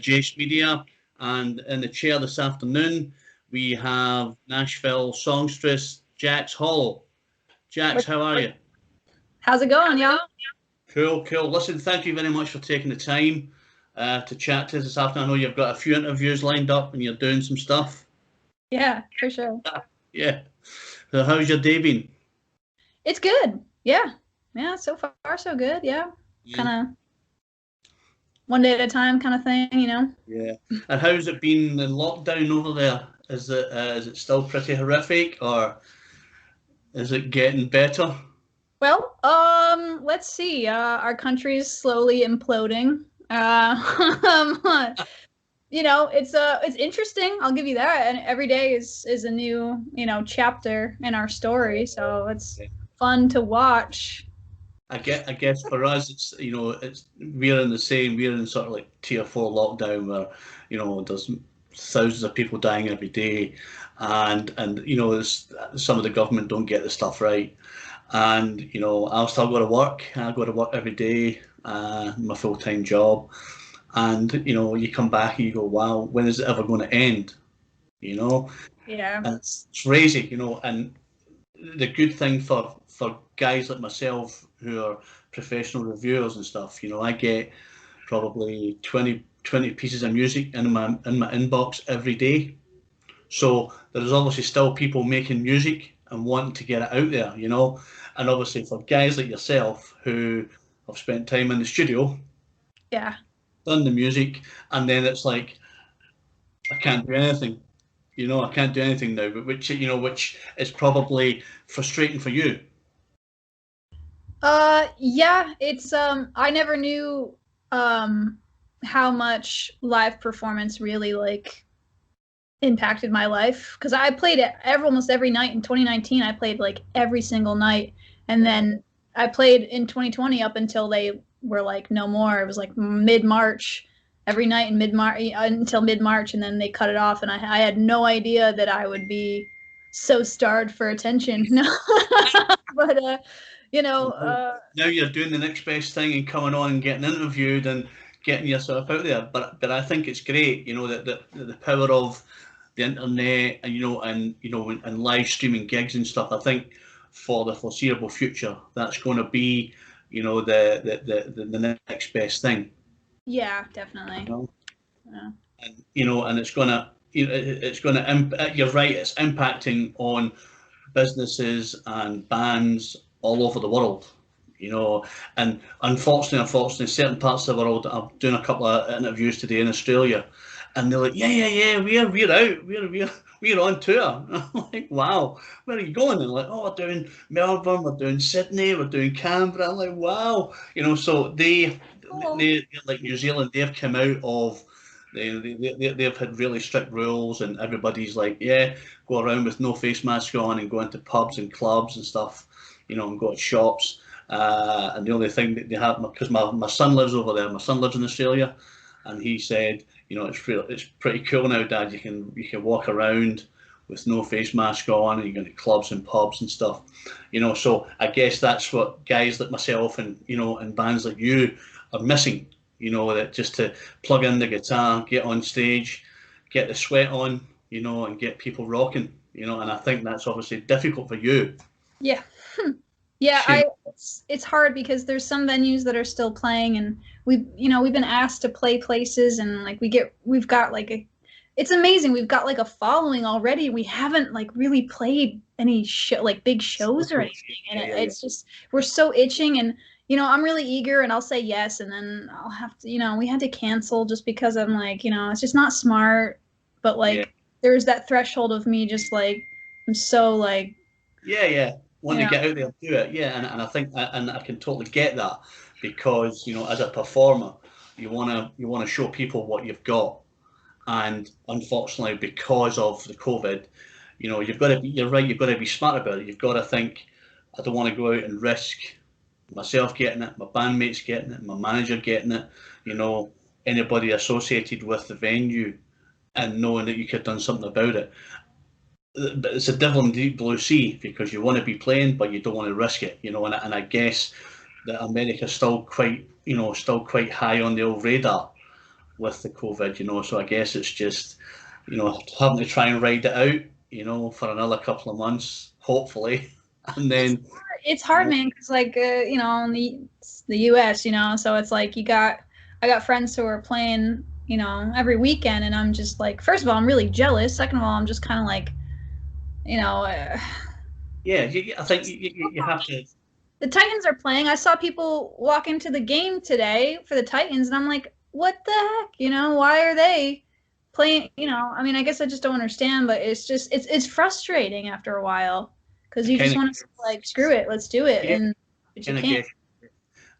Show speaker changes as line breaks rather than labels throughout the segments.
Jace Media, and in the chair this afternoon we have Nashville songstress Jax Hollow. Jax, how are you?
How's it going, y'all?
Cool, cool. Listen, thank you very much for taking the time to chat to us this afternoon. I know you've got a few interviews lined up and you're doing some stuff.
Yeah, for sure.
Yeah. So how's your day been?
It's good. Yeah. Yeah, so far so good. Yeah. Kind of one day at a time kind of thing, you know?
Yeah. And how's it been in lockdown over there? Is it still pretty horrific, or is it getting better?
Well, let's see. Our country is slowly imploding. You know, it's interesting. I'll give you that. And every day is a new, chapter in our story. So it's fun to watch.
I guess for us, we're in sort of like tier 4 lockdown where, there's thousands of people dying every day, and some of the government don't get the stuff right, and I'll still go to work. I go to work every day, my full-time job, and you come back and you go, wow, when is it ever going to end?
Yeah.
And it's crazy, and the good thing for guys like myself who are professional reviewers and stuff, I get probably 20 pieces of music in my inbox every day. So there's obviously still people making music and wanting to get it out there, and obviously for guys like yourself who have spent time in the studio,
yeah,
done the music, and then it's like, I can't do anything. I can't do anything now, but which is probably frustrating for you.
Yeah, it's I never knew how much live performance really like impacted my life, because I played it almost every night in 2019. I played like every single night, and then I played in 2020 up until they were like no more. It was like mid-March, every night in mid-March until mid-March, and then they cut it off, and I had no idea that I would be so starved for attention. No. But
now you're doing the next best thing and coming on and getting interviewed and getting yourself out there. But I think it's great, that the power of the internet and live streaming gigs and stuff. I think for the foreseeable future, that's going to be the next best thing.
Yeah, definitely.
Yeah. And it's going to you're right, it's impacting on businesses and bands all over the world, and unfortunately, certain parts of the world. I'm doing a couple of interviews today in Australia, and they're like, yeah, we're out, we're on tour. And I'm like, wow, where are you going? And they're like, oh, we're doing Melbourne, we're doing Sydney, we're doing Canberra. I'm like, wow, so they like New Zealand, they've come out of. They've had really strict rules, and everybody's like, yeah, go around with no face mask on and go into pubs and clubs and stuff, and go to shops. And the only thing that they have, because my son lives over there, my son lives in Australia, and he said, it's pretty cool now, Dad. You can walk around with no face mask on, and you go to clubs and pubs and stuff, So I guess that's what guys like myself and and bands like you are missing. That just to plug in the guitar, get on stage, get the sweat on, and get people rocking, and I think that's obviously difficult for you.
Yeah. Yeah, it's hard because there's some venues that are still playing, and we've been asked to play places, and like we've got like it's amazing. We've got like a following already. We haven't like really played any big shows or anything, and it's just we're so itching, and I'm really eager, and I'll say yes, and then I'll have to, we had to cancel just because I'm like, it's just not smart. But like, there's that threshold of me just like, I'm so like,
want to get out there and do it, and I think, and I can totally get that, because as a performer, you want to show people what you've got, and unfortunately, because of the COVID, you've got to be, you're right, you've got to be smart about it. You've got to think, I don't want to go out and risk myself getting it, my bandmates getting it, my manager getting it, anybody associated with the venue, and knowing that you could have done something about it. But it's a devil in the deep blue sea, because you want to be playing, but you don't want to risk it, and I guess that America's still quite high on the old radar, with the COVID, so I guess it's just, having to try and ride it out, for another couple of months, hopefully. And
It's
then,
it's
you
hard,
know,
man, because like in the U.S., so it's like I got friends who are playing, every weekend, and I'm just like, first of all, I'm really jealous. Second of all, I'm just kind of like, you know, uh,
yeah, I think
just
you have to.
the Titans are playing. I saw people walk into the game today for the Titans, and I'm like, what the heck? Why are they playing? I mean, I guess I just don't understand, but it's frustrating after a while because
I
you just
kind of,
want to like, screw it, let's do it,
yeah,
but you
kind of
can't.
guess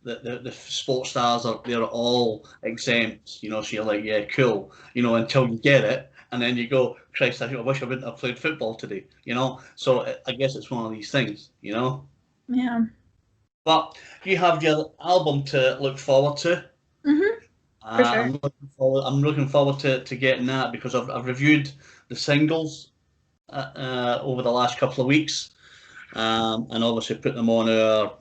the sports stars they're all exempt, so you're like, yeah, cool, until you get it, and then you go, Christ, I wish I wouldn't have played football today, So I guess it's one of these things.
Yeah.
But you have your album to look forward to.
Hmm. For sure.
I'm looking forward to getting that because I've reviewed the singles over the last couple of weeks, and obviously put them on our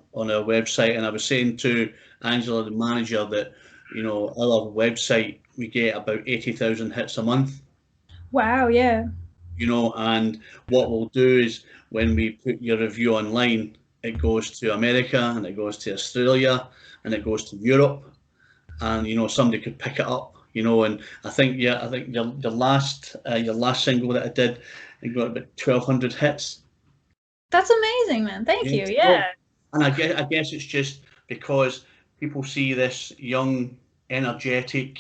website. And I was saying to Angela, the manager, that our website we get about 80,000 hits a month.
Wow. Yeah.
And what we'll do is when we put your review online, it goes to America and it goes to Australia and it goes to Europe, and somebody could pick it up. And I think your last single that I did, it got about 1,200 hits.
That's amazing, man. Thank
Yeah.
you.
So,
Yeah.
and I guess it's just because people see this young, energetic,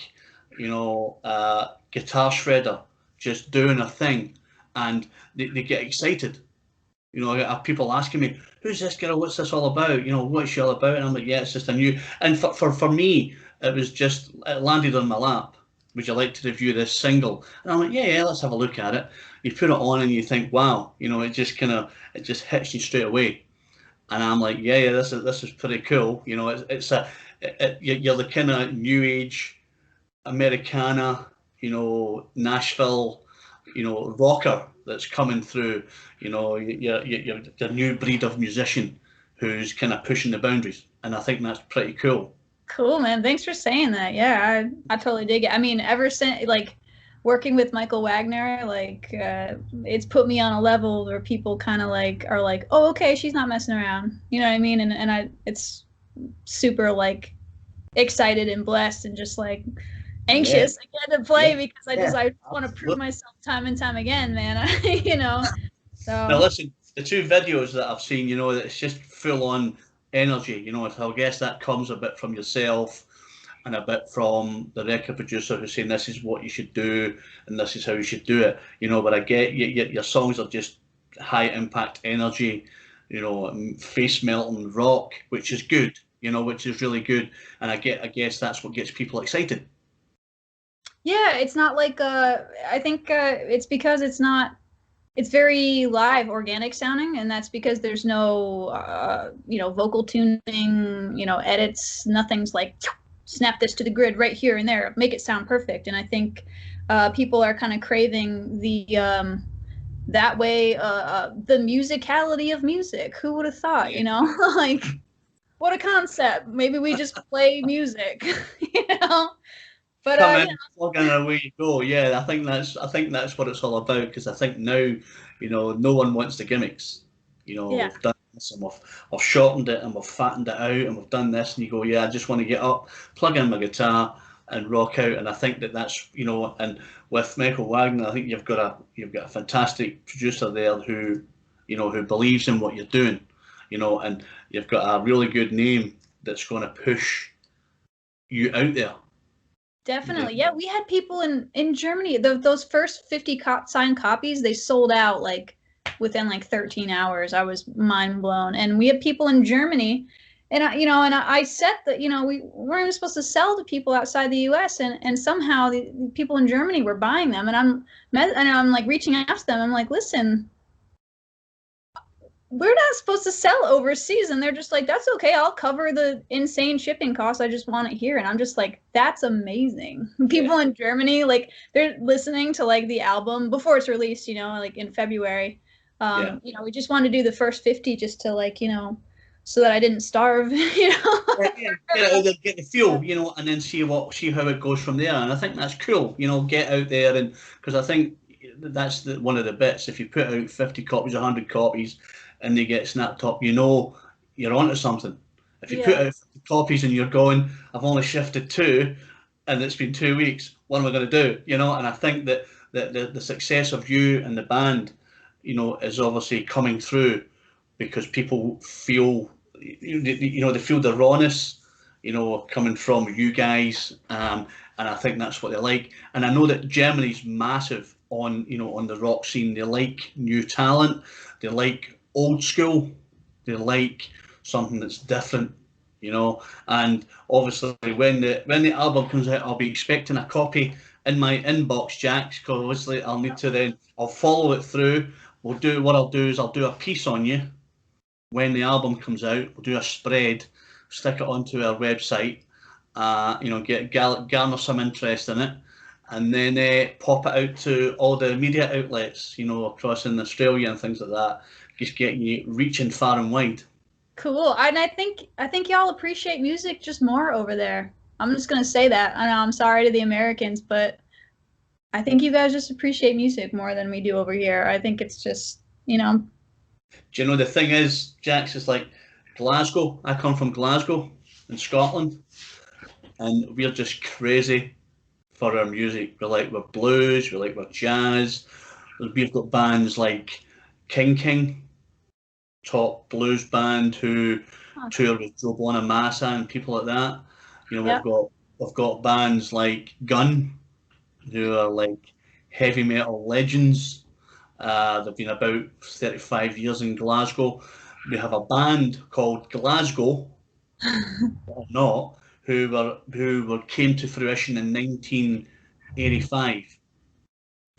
guitar shredder just doing a thing, and they get excited. I have people asking me, "Who's this girl? What's this all about? What's she all about?" And I'm like, "Yeah, it's just a new." And for me, it landed on my lap. Would you like to review this single? And I'm like, "Yeah, yeah, let's have a look at it." You put it on and you think, "Wow," it just hits you straight away. And I'm like, "Yeah, yeah, this is pretty cool." You're the kind of new age Americana, Nashville, rocker that's coming through. Your new breed of musician who's kind of pushing the boundaries, and I think that's pretty cool.
Cool, man. Thanks for saying that. Yeah, I totally dig it. I mean, ever since like working with Michael Wagner, like it's put me on a level where people kind of like are like, "Oh, okay, she's not messing around." You know what I mean? And it's super like excited and blessed and just like
Yeah,
anxious again to
yeah,
play because
yeah,
I want to prove
absolutely.
myself time and time again, man.
Now,
So
listen, the two videos that I've seen, that it's just full on energy. So I guess that comes a bit from yourself and a bit from the record producer who's saying this is what you should do and this is how you should do it. But I get your songs are just high impact energy, face melting rock, which is good. Which is really good, and I guess that's what gets people excited.
yeah, it's not like I think it's because it's very live, organic sounding, and that's because there's no vocal tuning, edits, nothing's like snap this to the grid right here and there, make it sound perfect. And I think people are kind of craving the that way the musicality of music. Who would have thought,
Yeah.
like what a concept. Maybe we just play music, you know. But
Come in, plug in, and away you go. Yeah, I think that's what it's all about, because I think now, no one wants the gimmicks.
yeah,
We've done this and we've shortened it and we've fattened it out and we've done this, and you go, yeah, I just want to get up, plug in my guitar, and rock out. And I think that's and with Michael Wagner, I think you've got a fantastic producer there who believes in what you're doing, and you've got a really good name that's going to push you out there.
definitely. Yeah, we had people in Germany. Those first 50 signed copies, they sold out like within like 13 hours. I was mind blown. And we had people in Germany, and I said that we weren't even supposed to sell to people outside the U.S. and somehow the people in Germany were buying them. And I'm like reaching out to them. I'm like, listen, we're not supposed to sell overseas. And they're just like, that's okay, I'll cover the insane shipping costs, I just want it here. And I'm just like, that's amazing.
Yeah.
People in Germany, like, they're listening to like the album before it's released, like in February.
Yeah.
We just want to do the first 50 just to like so that I didn't starve, you know.
Get the fuel, and then see how it goes from there. And I think that's cool, get out there, and because I think that's one of the bits. If you put out 50 copies, 100 copies, and they get snapped up, you're onto something. If you put
Yeah.
out 50 copies and you're going, I've only shifted 2, and it's been 2 weeks, what am I going to do? And I think that the success of you and the band, is obviously coming through because people feel, they feel the rawness, coming from you guys, and I think that's what they like. And I know that Germany's massive on the rock scene. They like new talent, they like old school, they like something that's different, And obviously, when the album comes out, I'll be expecting a copy in my inbox, Jax, because obviously I'll follow it through. What I'll do is I'll do a piece on you when the album comes out. We'll do a spread, stick it onto our website, garner some interest in it, and then pop it out to all the media outlets, across in Australia and things like that. Just getting you reaching far and wide.
Cool. And I think y'all appreciate music just more over there. I'm just gonna say that. I know I'm sorry to the Americans, but I think you guys just appreciate music more than we do over here. I think it's just,
Do you know the thing is, Jax, is like Glasgow. I come from Glasgow in Scotland, and we're just crazy for our music. We're blues, we're jazz. We've got bands like King, top blues band who tour with Joe Bonamassa and people like that.
yeah.
We've got bands like Gun, who are like heavy metal legends. They've been about 35 years in Glasgow. We have a band called Glasgow, or not, who came to fruition in 1985,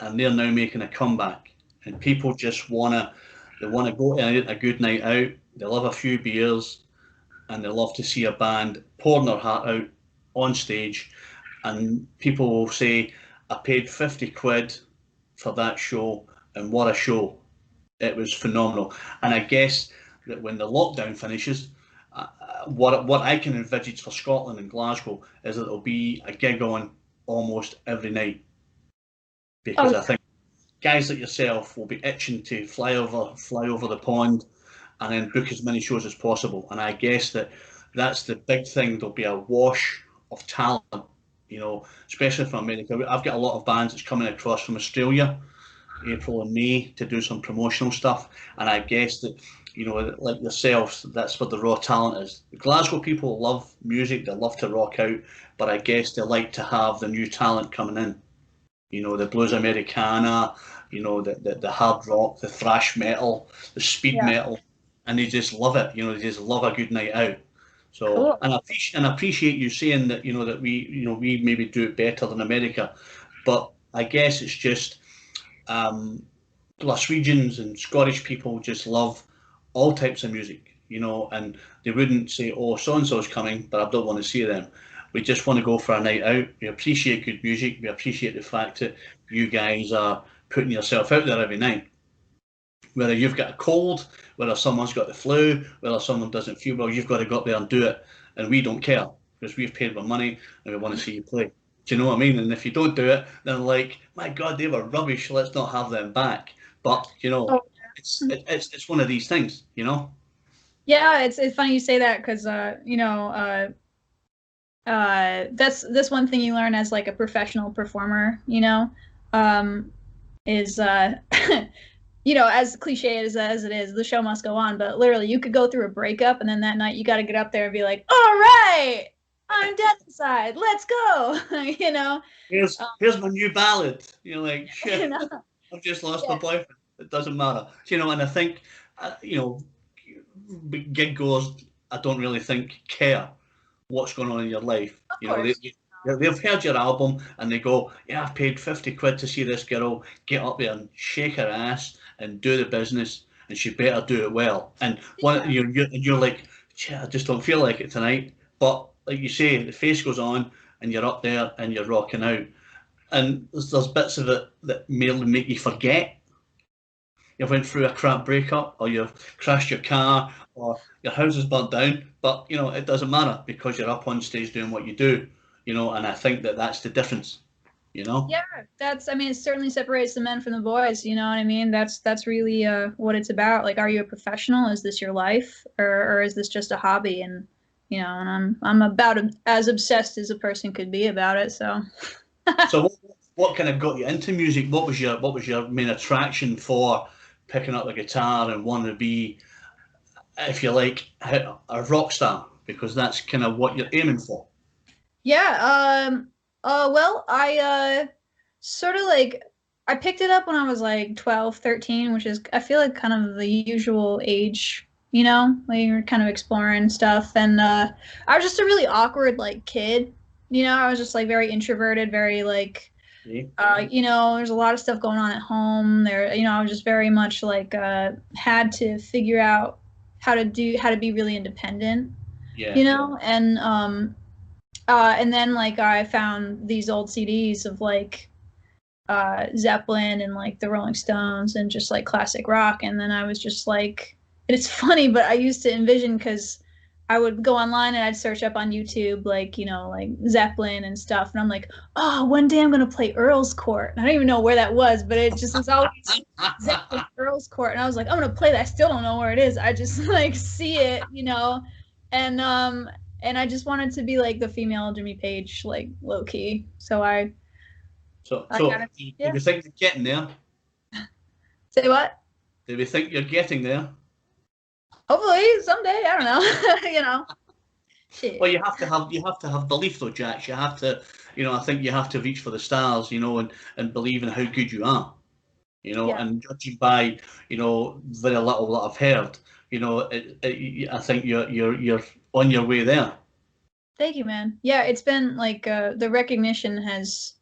and they're now making a comeback. And people just wanna go to a good night out. They love a few beers, and they love to see a band pouring their heart out on stage. And people will say, "I paid 50 quid for that show, and what a show! It was phenomenal." And I guess that when the lockdown finishes, what I can envisage for Scotland and Glasgow is that there'll be a gig on almost every night, because
Oh,
I think guys like yourself will be itching to fly over the pond and then book as many shows as possible. And I guess that's the big thing. There'll be a wash of talent, especially from America. I've got a lot of bands that's coming across from Australia, April and May, to do some promotional stuff. And I guess that, like yourselves, that's where the raw talent is. The Glasgow people love music, they love to rock out, but I guess they like to have the new talent coming in. The blues Americana, the hard rock, the thrash metal, the speed
yeah.
metal, and they just love it. They just love a good night out. So,
Cool.
and I appreciate you saying that, that we maybe do it better than America, but I guess it's just Glaswegians and Scottish people just love all types of music, and they wouldn't say, "Oh, so and so's coming, but I don't want to see them." We just want to go for a night out. We appreciate good music. We appreciate the fact that you guys are putting yourself out there every night. Whether you've got a cold, whether someone's got the flu, whether someone doesn't feel well, you've got to go up there and do it. And we don't care, because we've paid our money and we want to see you play. Do you know what I mean? And if you don't do it, then like, my God, they were rubbish. Let's not have them back. But
Oh,
it's one of these things.
yeah. It's funny you say that because that's one thing you learn as like a professional performer. Is as cliche as it is, the show must go on. But literally, you could go through a breakup, and then that night you got to get up there and be like, "All right, I'm dead inside. Let's go."
Here's my new ballad. You're like, shit,
know?
I've just lost my
Yeah,
boyfriend. It doesn't matter. And I think, gig goers, I don't really think care what's going on in your life.
of
They,
course.
they've heard your album and they go, "Yeah, I've paid 50 quid to see this girl get up there and shake her ass and do the business, and she better do it well." And
Yeah,
you're like, "I just don't feel like it tonight." But like you say, the face goes on and you're up there and you're rocking out. And there's bits of it that merely make you forget. you've went through a crap breakup, or you've crashed your car, or your house is burnt down. But you know, it doesn't matter because you're up on stage doing what you do. You know, and I think that that's the difference. You know.
Yeah, that's, I mean, it certainly separates the men from the boys, you know what I mean? That's really what it's about. Like, are you a professional? Is this your life, or is this just a hobby? And you know, and I'm about as obsessed as a person could be about it. So
So what kind of got you into music? What was your main attraction for picking up the guitar and wanting to be, if you like, a rock star? Because that's kind of what you're aiming for.
yeah, well, I sort of like I picked it up when I was like 12, 13, which is I feel like kind of the usual age, you know, like you're kind of exploring stuff. And I was just a really awkward like kid, you know, I was just like very introverted, very like
Okay.
you know, there's a lot of stuff going on at home. There, you know, I was just very much like had to figure out how to be really independent,
Yeah.
you know, and then like I found these old CDs of like Zeppelin and like the Rolling Stones and just like classic rock. And then I was just like, and it's funny, but I used to envision because I would go online and I'd search up on YouTube, like, you know, like Zeppelin and stuff. And I'm like, oh, one day I'm going to play Earl's Court. And I don't even know where that was, but it just was always Zeppelin Earl's Court. And I was like, I'm going to play that. I still don't know where it is. I just like see it, you know, and, um, and I just wanted to be like the female Jimmy Page, like low key. So
So,
I
so
got it.
do
Yeah.
we think you're getting there?
Say what?
Do we think you're getting there?
Hopefully someday. I don't know. You know.
Well,
Shit.
you have to have belief though, Jax. You have to, I think you have to reach for the stars, and believe in how good you are,
Yeah.
and judging by, very little that I've heard, I think you're on your way there.
Thank you, man. Yeah, it's been like the recognition has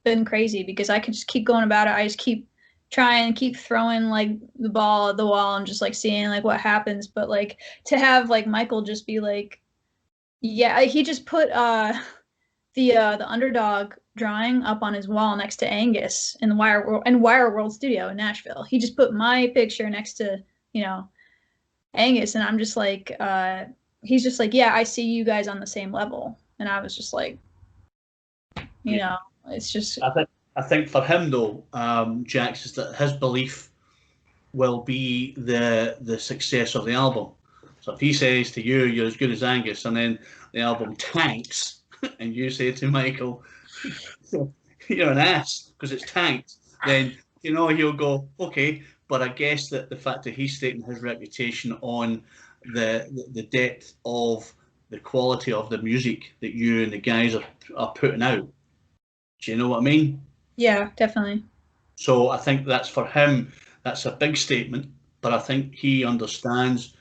been crazy because I could just keep going about it. I just keep trying, keep throwing like the ball at the wall and just like seeing like what happens. But like to have like Michael just be like, yeah, he just put the underdog drawing up on his wall next to Angus in the Wire World Studio in Nashville. He just put my picture next to, you know, Angus, and I'm just like, he's just like, yeah, I see you guys on the same level, and I was just like, you
Yeah.
know, it's just,
I think for him though, Jax, is that his belief will be the success of the album. So if he says to you, "You're as good as Angus," and then the album tanks, and you say to Michael, "You're an ass because it's tanked," then he'll go, "Okay." But I guess that the fact that he's staking his reputation on the depth of the quality of the music that you and the guys are putting out. Do you know what I mean?
yeah, definitely.
So I think that's for him, that's a big statement, but I think he understands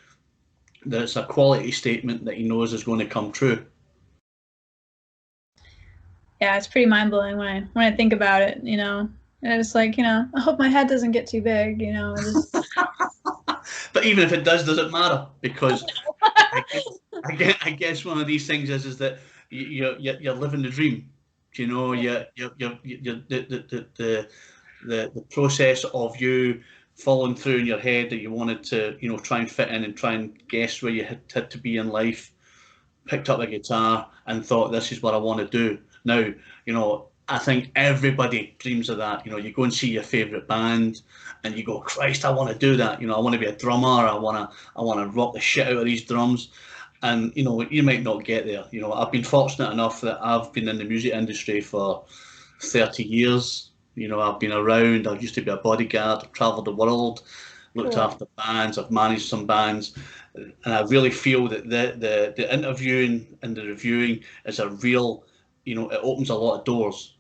that it's a quality statement that he knows is going to come true.
Yeah, it's pretty mind blowing when I think about it, you know, and it's like, you know, I hope my head doesn't get too big, you know, just,
But even if it does it matter? Because I guess, I guess one of these things is that you're living the dream. Do you know? The process of you following through in your head that you wanted to try and fit in and try and guess where you had to be in life, picked up a guitar and thought, this is what I want to do. Now, I think everybody dreams of that. You go and see your favourite band and you go, Christ, I want to do that. I want to be a drummer. I want to rock the shit out of these drums. And you might not get there. I've been fortunate enough that I've been in the music industry for 30 years. I've been around. I used to be a bodyguard. I've travelled the world, looked
cool.
after bands. I've managed some bands, and I really feel that the interviewing and the reviewing is a real, it opens a lot of doors.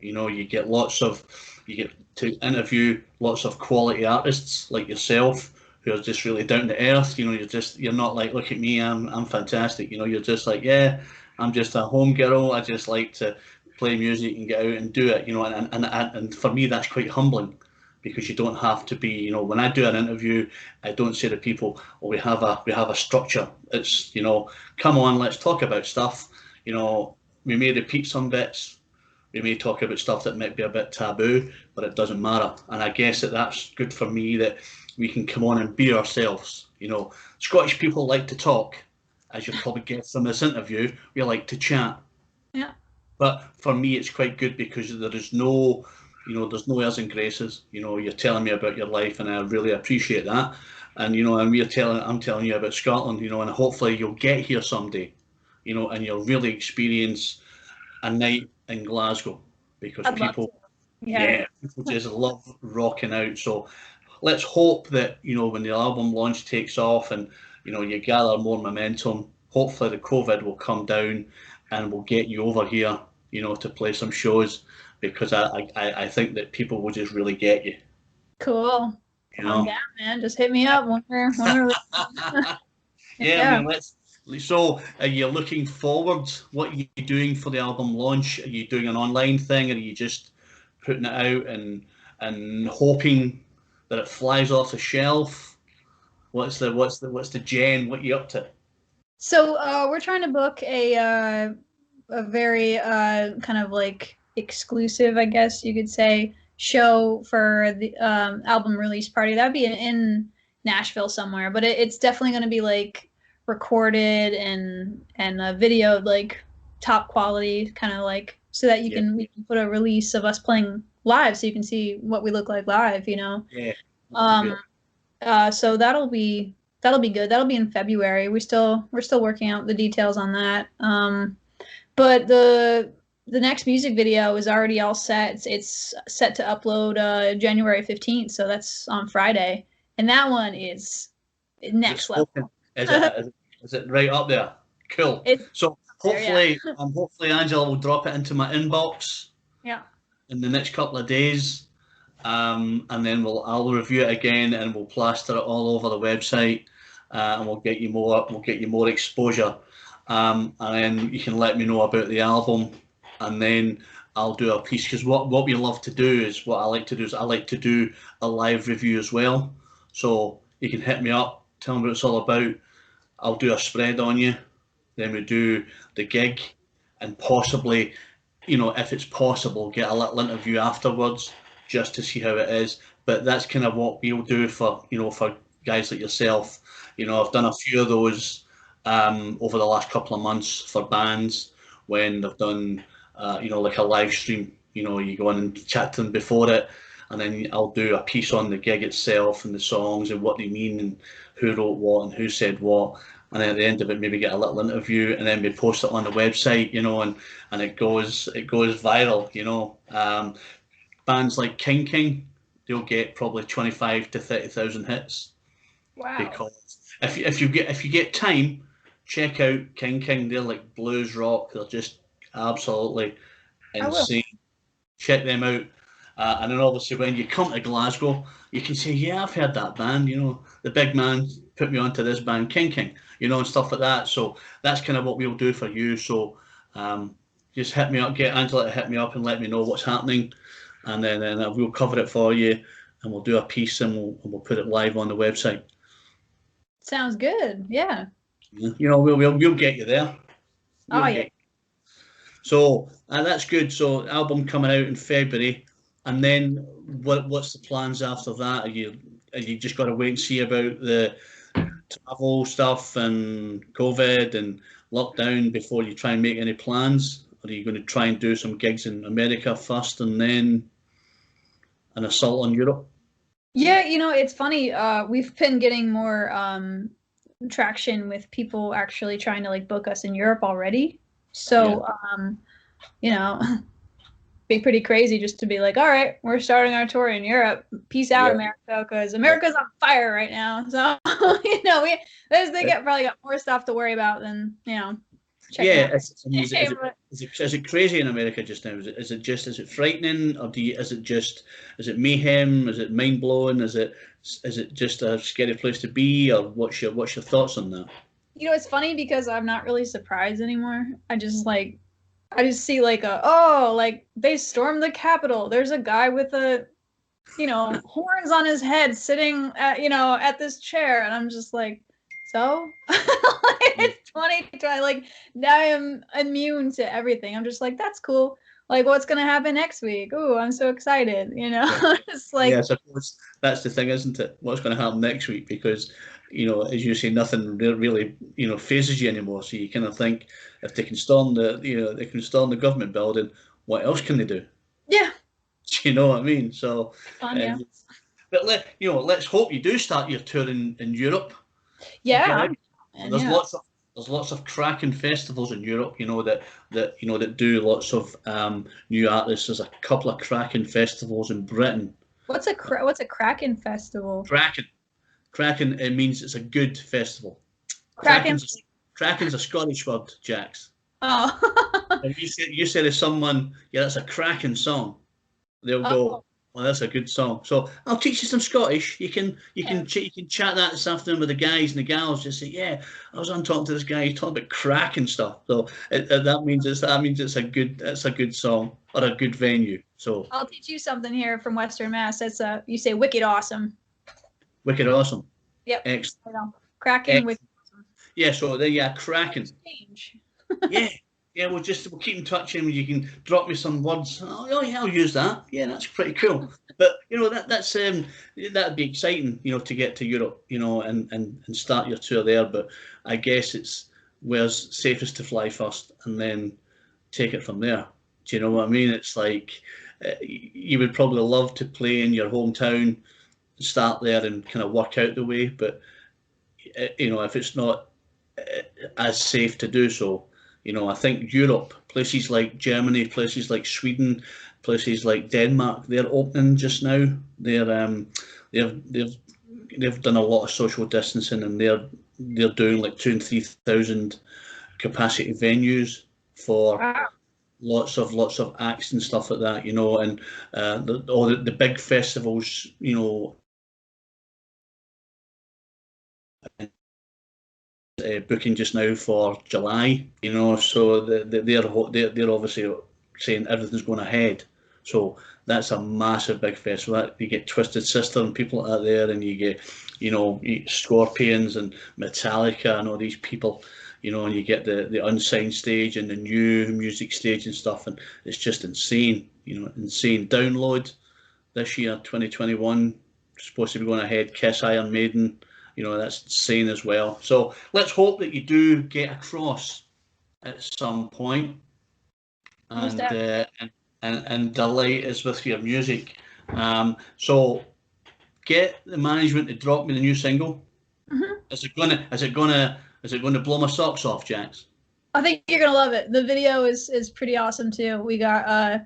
You get to interview lots of quality artists like yourself who are just really down to earth. You're not like, look at me, I'm fantastic. You're just like, yeah, I'm just a home girl. I just like to play music and get out and do it. And for me that's quite humbling because you don't have to be. When I do an interview, I don't say to people, "Well, we have a structure." It's come on, let's talk about stuff. We may repeat some bits, We may talk about stuff that might be a bit taboo, but it doesn't matter. And I guess that's good for me, that we can come on and be ourselves. Scottish people like to talk, as you'll probably get from this interview. We like to chat.
Yeah.
But for me, it's quite good because there is no, there's no airs and graces. You're telling me about your life, and I really appreciate that. And I'm telling you about Scotland. And hopefully you'll get here someday. And you'll really experience a night in Glasgow, because
I'd love to.
people just love rocking out. So let's hope that when the album launch takes off, and you gather more momentum, hopefully the COVID will come down, and we'll get you over here, to play some shows, because I think that people will just really get you.
Cool. Calm down, man. Just hit me up when we're
yeah, I mean, So, are you looking forward? What are you doing for the album launch? Are you doing an online thing, or are you just putting it out and hoping that it flies off the shelf? What's the gen? What are you up to?
So we're trying to book a very kind of like exclusive, I guess you could say, show for the album release party. That'd be in Nashville somewhere, but it's definitely going to be like recorded and videoed, like top quality, kind of like, so that we can put a release of us playing live, so you can see what we look like live.
Yeah.
So that'll be good. That'll be in February. We're still working out the details on that. But the next music video is already all set. It's set to upload January 15th, so that's on Friday. And that one is next level.
Is it right up there? Cool. So hopefully, hopefully Angela will drop it into my inbox.
Yeah.
In the next couple of days, and then I'll review it again, and we'll plaster it all over the website, and we'll get you more exposure, and then you can let me know about the album, and then I'll do a piece, because what I like to do a live review as well. So you can hit me up, tell me what it's all about. I'll do a spread on you, then we do the gig, and possibly, if it's possible, get a little interview afterwards, just to see how it is. But that's kind of what we'll do for guys like yourself. I've done a few of those over the last couple of months for bands, when they've done like a live stream. You go in and chat to them before it, and then I'll do a piece on the gig itself and the songs and what they mean and who wrote what and who said what. And then at the end of it, maybe get a little interview, and then we post it on the website, and it goes viral. Bands like King, they'll get probably 25 to 30,000 hits.
Wow!
Because if you get time, check out King. They're like blues rock. They're just absolutely insane. Check them out. And then obviously when you come to Glasgow, you can say, yeah, I've heard that band. The big man put me onto this band, King. And stuff like that. So that's kind of what we'll do for you. So just hit me up, get Angela to hit me up and let me know what's happening, and then we'll cover it for you, and we'll do a piece, and we'll put it live on the website.
Sounds good. Yeah.
We'll get you there.
Yeah.
So that's good. So album coming out in February, and then what's the plans after that? Are you just got to wait and see about the travel stuff and COVID and lockdown before you try and make any plans? Or are you going to try and do some gigs in America first and then an assault on Europe?
Yeah, it's funny. We've been getting more traction with people actually trying to like book us in Europe already. So, be pretty crazy just to be like, all right, we're starting our tour in Europe. Peace out, America, because America's on fire right now. So, they probably got more stuff to worry about than,
Is it crazy in America just now? Is it frightening, or is it mayhem? Is it mind blowing? Is it just a scary place to be, or what's your thoughts on that?
It's funny because I'm not really surprised anymore. I just see like they stormed the Capitol. There's a guy with horns on his head sitting at this chair, and I'm just like, so it's 2020. Like, now I am immune to everything. I'm just like, that's cool. Like, what's gonna happen next week? Ooh, I'm so excited.
Yeah.
It's like,
Yeah, I suppose that's the thing, isn't it? What's going to happen next week? Because, as you say, nothing really, phases you anymore. So you kind of think, if they can storm they can storm the government building, what else can they do?
yeah,
Do you know what I mean? So,
fun, yeah.
um, but let's hope you do start your tour in Europe. Get
Yeah,
out.
and
There's
yeah.
lots of cracking festivals in Europe. That do lots of new artists. There's a couple of cracking festivals in Britain.
What's a Kraken festival?
Cracking. Kraken, it means it's a good festival.
Kraken.
Kraken's a Scottish word, Jax.
Oh.
If you say to someone, yeah, that's a cracking song, they'll
Oh,
go, well, that's a good song. So I'll teach you some Scottish. You can
yeah.
chat that this afternoon with the guys and the gals. Just say, yeah, I was on talking to this guy. He's talking about cracking stuff. So that means it's a good song or a good venue. So
I'll teach you something here from Western Mass. You say wicked awesome.
wicked awesome.
Yep.
Excellent.
I know. Kraken,
Excellent.
wicked
Yeah. So there, yeah, cracking.
change.
Yeah, yeah. We'll keep in touch, and you can drop me some words. Oh yeah, I'll use that. Yeah, that's pretty cool. But that'd be exciting, to get to Europe, and start your tour there. But I guess it's where's safest to fly first, and then take it from there. Do you know what I mean? It's like you would probably love to play in your hometown, start there, and kind of work out the way. But if it's not as safe to do so. I think Europe, places like Germany, places like Sweden, places like Denmark, they're opening just now. They've done a lot of social distancing, and they're doing like 2,000 and 3,000 capacity venues for
Wow.
lots of acts and stuff like that. And all the big festivals, booking just now for July. So they're obviously saying everything's going ahead. So that's a massive big festival. You get Twisted Sister and people out there, and you get Scorpions and Metallica and all these people. And you get the unsigned stage and the new music stage and stuff, and it's just insane. Insane. Download this year, 2021, supposed to be going ahead. Kiss, Iron Maiden, that's insane as well. So let's hope that you do get across at some point,
Most
and delight us with your music. So get the management to drop me the new single.
Mhm.
Is it gonna blow my socks off, Jax?
I think you're gonna love it. The video is pretty awesome too. We got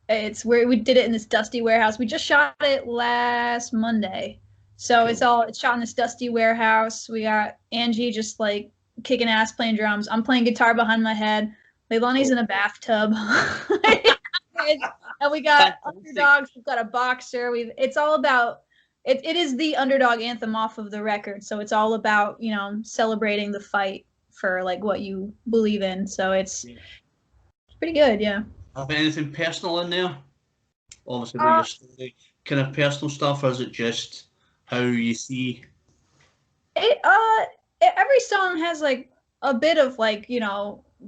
it's where we did it in this dusty warehouse. We just shot it last Monday. So
Cool.
it's shot in this dusty warehouse. We got Angie just like kicking ass playing drums. I'm playing guitar behind my head. Leilani's in a bathtub. And we got underdogs. We've got a boxer. It's all about it is the underdog anthem off of the record. So it's all about, celebrating the fight for like what you believe in. So it's pretty good, yeah.
Have anything personal in there? Obviously, about
Uh,
your story, kind of personal stuff, or is it just how you see?
Every song has like a bit of like,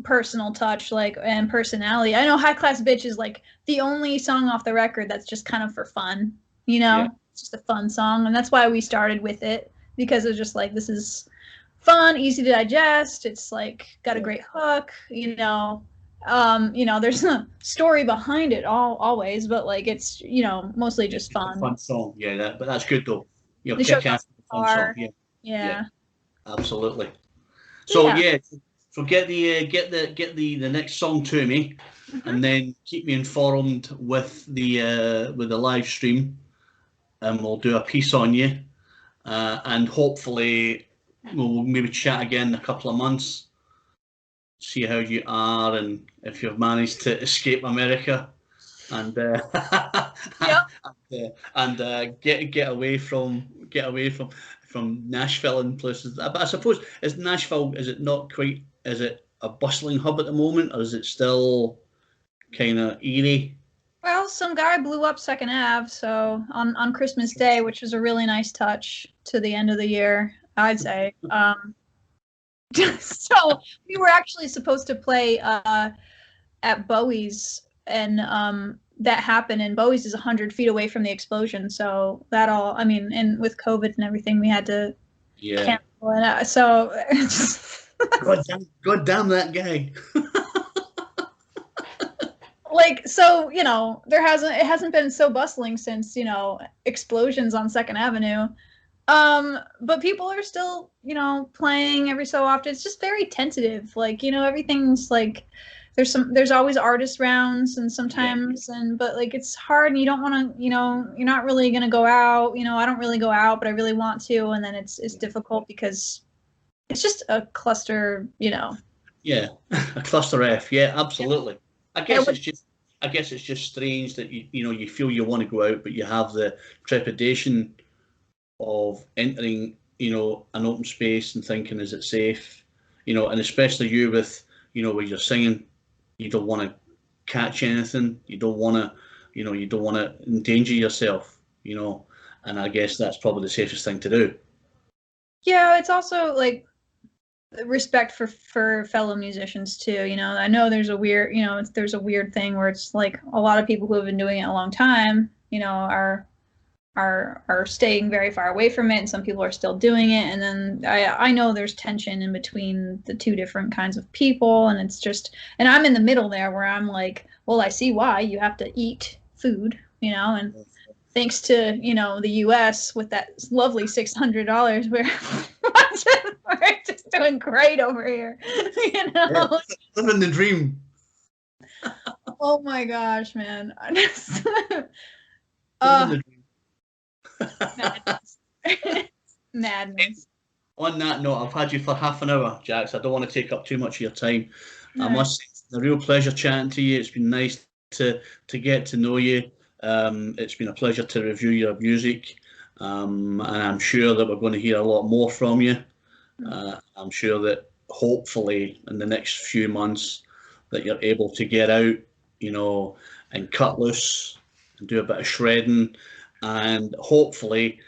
personal touch like and personality. I know High Class Bitch is like the only song off the record that's just kind of for fun,
Yeah.
It's just a fun song, and that's why we started with it, because it's just like this is fun, easy to digest. It's like got a great hook, there's a story behind it always, but like it's mostly just
It's a
fun.
fun song, yeah. But that's good though.
They show
Kick ass fun song, yeah, yeah,
yeah.
absolutely. So
Yeah.
yeah, so get the next song to me,
Mhm.
and then keep me informed with the live stream, and we'll do a piece on you, and hopefully we'll maybe chat again in a couple of months, see how you are, and if you've managed to escape America, and
Yep.
get away from Nashville and places. But I suppose is Nashville, is it not quite? Is it a bustling hub at the moment, or is it still kind of eerie?
Well, some guy blew up Second Ave, so on Christmas Day, which was a really nice touch to the end of the year, I'd say. So we were actually supposed to play at Bowie's and that happened, and Bowie's is 100 feet away from the explosion. So that all, I mean, and with COVID and everything, we had to cancel it. So
God damn that guy.
Like, so, you know, it hasn't been so bustling since, you know, explosions on 2nd Avenue. But people are still, you know, playing every so often. It's just very tentative. Like, you know, everything's like there's always artist rounds and sometimes but like it's hard and you don't want to, you know, you're not really going to go out, you know, I don't really go out, but I really want to, and then it's difficult because it's just a cluster, you know.
Yeah, a cluster F. Yeah, absolutely. I guess it's just strange that you know, you feel you want to go out, but you have the trepidation of entering, you know, an open space and thinking, is it safe? You know, and especially you with, you know, where you're singing, you don't want to catch anything. You don't want to, you know, you don't want to endanger yourself, you know, and I guess that's probably the safest thing to do.
Yeah, it's also like respect for fellow musicians too, you know. I know there's a weird, you know, there's a weird thing where it's like a lot of people who have been doing it a long time, you know, are staying very far away from it, and some people are still doing it, and then I know there's tension in between the two different kinds of people, and it's just, and I'm in the middle there where I'm like, well, I see why you have to eat food, you know, and thanks to, you know, the US with that lovely $600, we're just doing great over here, you know.
Yeah, living the dream.
Oh my gosh, man.
Living the dream.
Madness. Madness.
On that note, I've had you for half an hour, Jax. I don't want to take up too much of your time.
All
I
right.
must say, it's been a real pleasure chatting to you. It's been nice to get to know you. It's been a pleasure to review your music, and I'm sure that we're going to hear a lot more from you. I'm sure that hopefully in the next few months that you're able to get out, you know, and cut loose and do a bit of shredding, and hopefully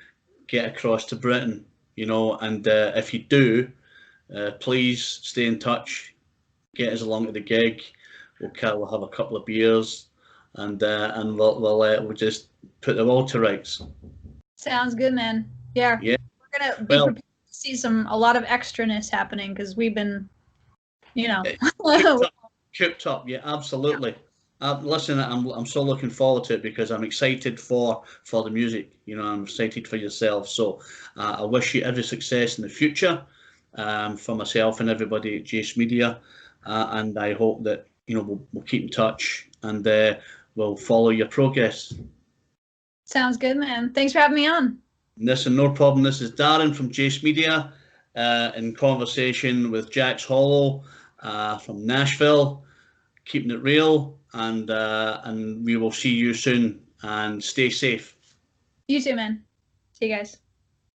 get across to Britain, you know. And if you do, please stay in touch. Get us along to the gig. We'll have a couple of beers, and we'll just put them all to rights.
Sounds good, man. Yeah.
Yeah.
We're gonna be prepared to see a lot of extraness happening because we've been, you know,
cooped up. Yeah, absolutely. Listen, I'm so looking forward to it because I'm excited for the music. You know, I'm excited for yourself. So I wish you every success in the future, for myself and everybody at Jace Media, and I hope that, you know, we'll keep in touch, and we'll follow your progress.
Sounds good, man. Thanks for having me on.
Listen, no problem. This is Darren from Jace Media, in conversation with Jax Hollow from Nashville. Keeping it real, and we will see you soon, and stay safe.
You too, man. See you guys.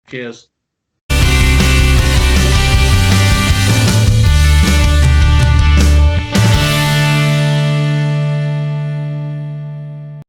Cheers.